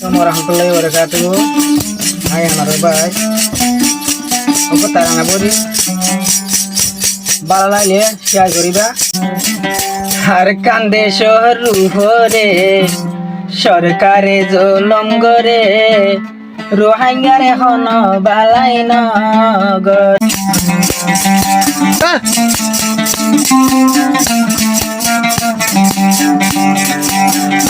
Warahmatullahi wabarakatuh. Hai anak baik. Aku tarana bodi. Balala le share koriba. Har kande shohru hore. সরকারে জুলুম করে রোহিঙ্গারে হন বালাই নগর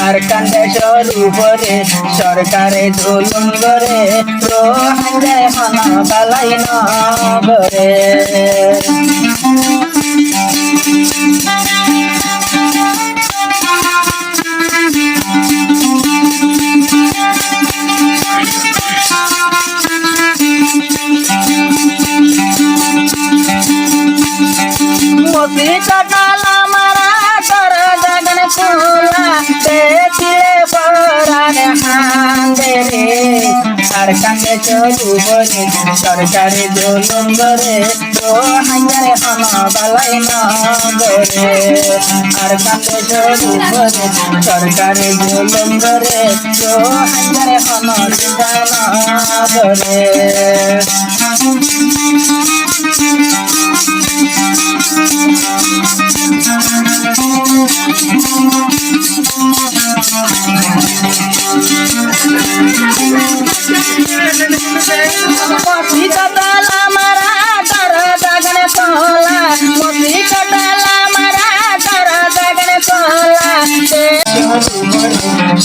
আর কান্দে সরু করে সরকারে জুলুম করে রোহিঙ্গারে হন বালাই নগরে Kala mara tar jagan kula dekile porane handere ar kande cholu bole sarkare jolum gore rohingare hana balai na gore ar kande cholu bole sarkare jolum gore rohingare hana dana gore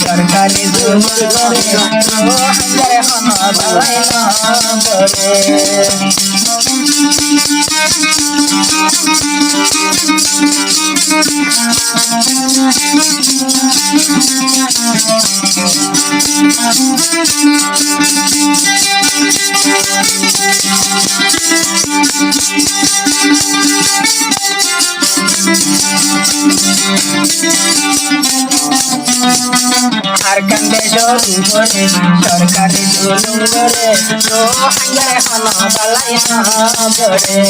সরকারি জুলুম করে রোহিঙ্গারে হনা বালাই নগরে আর কান্দে সরু করে সরকারি জুলুম করে রোহিঙ্গারে হনা বালাই নগরে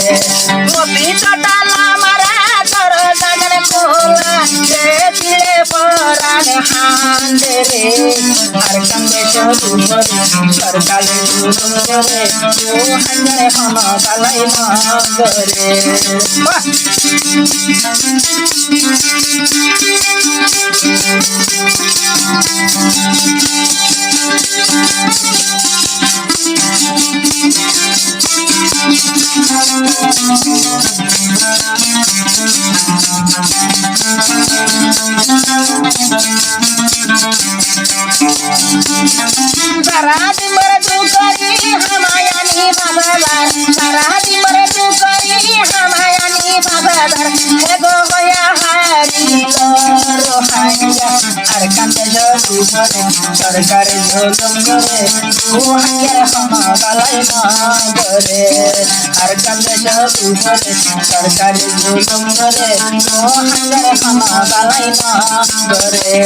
মতি চটালা মারা তর জাগন কোলা দেখলে পরাণ হান্দেরে আর কান্দে সরু করে সরকারি জুলুম করে রোহিঙ্গারে হনা বালাই নগরে Saradi merdu kari hamayani babadar Saradi merdu kari hamayani babadar Ego hoya hari rohingya ar kande jodu gore sarkare jolum gore rohingya hana balai nagore ar kande jodu gore sarkare jolum gore rohingya hana balai nagore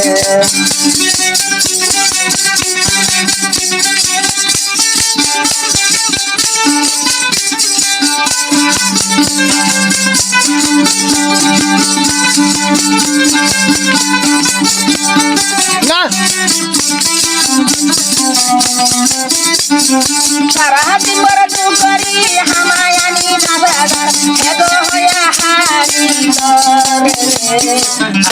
Saradi merdu kari hamayani babadar ego hoya hari dore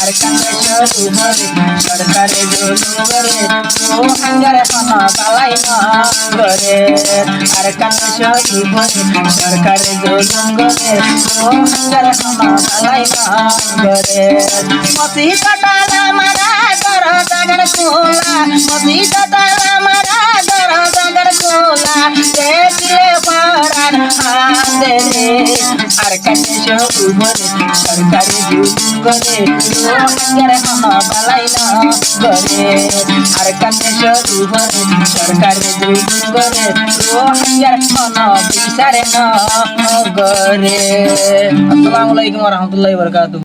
ar kande shoru hore sarkare jolum gore rohingare hana balai nagore ar kande shoru hore sarkare jolum gore rohingare hana balai nagore moti katala mara tar jagan kula moti katala mara tar jagan kula dekile paran handere ar kande shoru hore sarkare jolum gore rohingare hana balai nagore ar kande shoru hore sarkare jolum gore rohingare hana bisare nagore Assalamualaikum warahmatullahi wabarakatuh.